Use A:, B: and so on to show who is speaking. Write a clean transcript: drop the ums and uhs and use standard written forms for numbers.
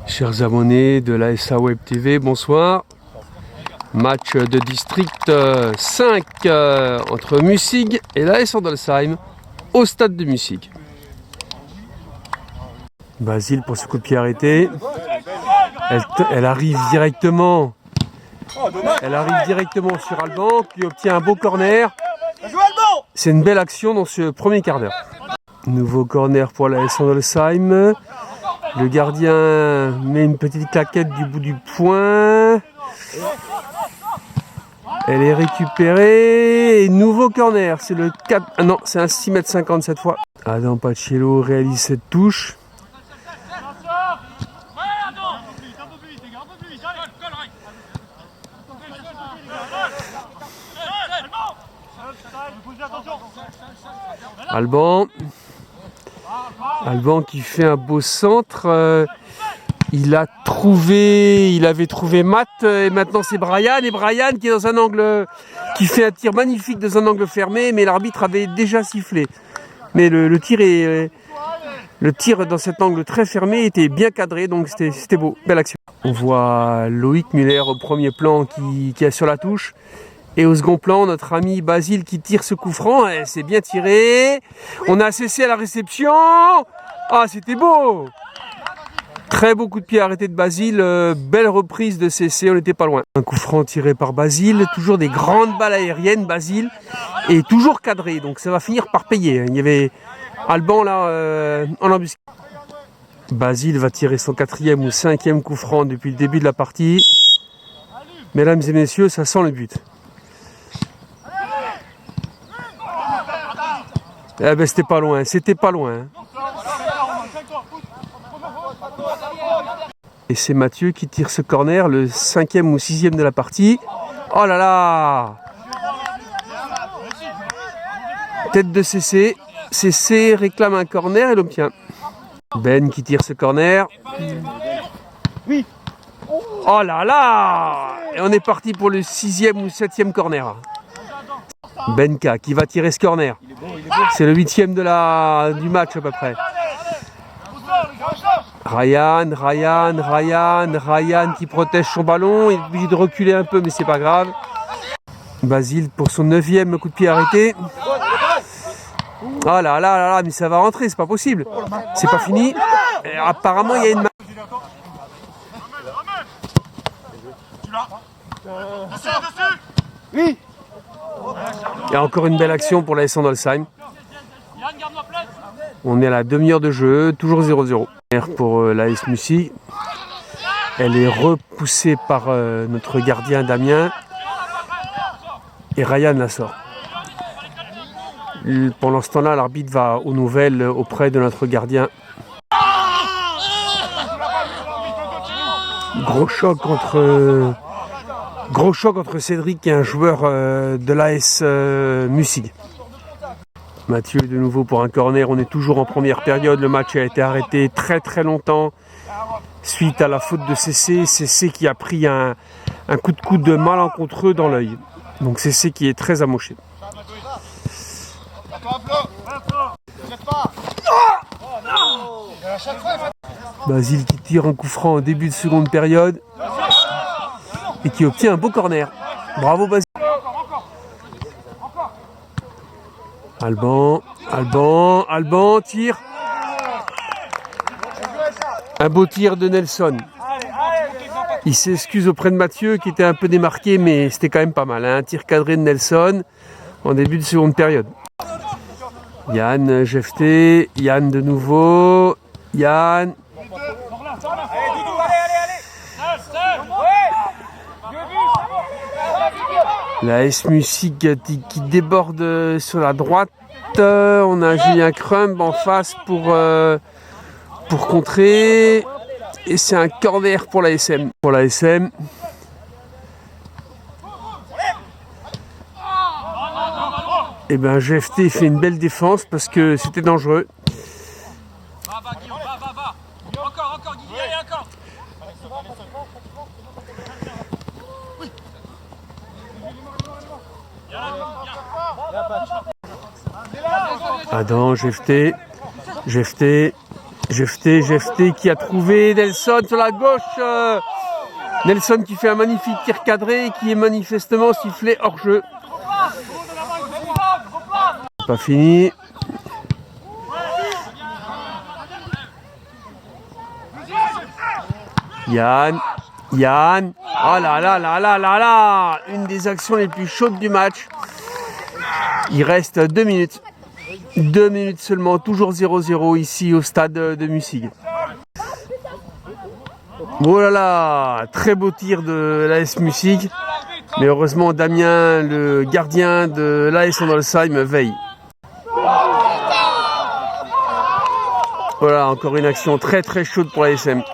A: Chers abonnés de la SA Web TV, bonsoir. Match de district 5 entre Mussig et l'AS Andolsheim au stade de Mussig. Basile pour ce coup de pied arrêté. Elle arrive directement. Elle arrive directement sur Alban qui obtient un beau corner. C'est une belle action dans ce premier quart d'heure. Nouveau corner pour l'AS Andolsheim. Le gardien met une petite claquette du bout du poing. Elle est récupérée. Et nouveau corner. C'est le 4. Ah non, c'est un 6,50 m cette fois. Adam Pacello réalise cette touche. Alban qui fait un beau centre. Il avait trouvé Matt et maintenant c'est Brian. Et Brian qui est dans un angle, qui fait un tir magnifique dans un angle fermé, mais l'arbitre avait déjà sifflé. Mais le tir dans cet angle très fermé était bien cadré, donc c'était beau, belle action. On voit Loïc Muller au premier plan qui est sur la touche. Et au second plan, notre ami Basile qui tire ce coup franc. C'est bien tiré. On a cessé à la réception. Ah, c'était beau. Très beau coup de pied arrêté de Basile. Belle reprise de CC, on n'était pas loin. Un coup franc tiré par Basile. Toujours des grandes balles aériennes, Basile. Et toujours cadré. Donc ça va finir par payer. Il y avait Alban là en embuscade. Basile va tirer son 4e ou 5e coup franc depuis le début de la partie. Mesdames et messieurs, ça sent le but. Eh ben c'était pas loin. Et c'est Mathieu qui tire ce corner, le 5e ou 6e de la partie. Oh là là! Tête de CC. CC réclame un corner et l'obtient. Ben qui tire ce corner. Oh là là! Et on est parti pour le 6e ou 7e corner. Benka qui va tirer ce corner. C'est le 8e du match à peu près. Ryan qui protège son ballon. Il est obligé de reculer un peu, mais c'est pas grave. Basile pour son 9e coup de pied arrêté. Oh là là, mais ça va rentrer, c'est pas possible. C'est pas fini. Et apparemment, il y a une main. Oui. Il y a encore une belle action pour l'AS Andolsheim. On est à la demi-heure de jeu, toujours 0-0. Pour l'AS Mussig. Elle est repoussée par notre gardien Damien. Et Ryan la sort. Pendant ce temps-là, l'arbitre va aux nouvelles auprès de notre gardien. Gros choc entre Cédric, qui est un joueur de l'AS Mussig. Mathieu de nouveau pour un corner. On est toujours en première période. Le match a été arrêté très très longtemps suite à la faute de CC. CC qui a pris un coup de coude malencontreux dans l'œil. Donc CC qui est très amoché. Basile qui tire un coup franc au début de seconde période et qui obtient un beau corner. Bravo Basile. Alban tire. Un beau tir de Nelson. Il s'excuse auprès de Mathieu qui était un peu démarqué, mais c'était quand même pas mal. Un tir cadré de Nelson en début de seconde période. Yann Jefté, Yann de nouveau. Yann. La S Mussig qui déborde sur la droite. On a Julien Crumb en face pour contrer. Et c'est un corner pour la SM. Et bien GFT fait une belle défense parce que c'était dangereux. Encore, Guy, allez, encore. Adam, Jefté qui a trouvé Nelson sur la gauche. Nelson qui fait un magnifique tir cadré qui est manifestement sifflé hors jeu. Pas fini. Yann. Oh là là là là là là. Une des actions les plus chaudes du match. Il reste 2 minutes. 2 minutes seulement, toujours 0-0 ici au stade de Mussig. Oh là là, très beau tir de l'AS Mussig. Mais heureusement, Damien, le gardien de l'AS Andolsheim, veille. Voilà, encore une action très très chaude pour l'ASM.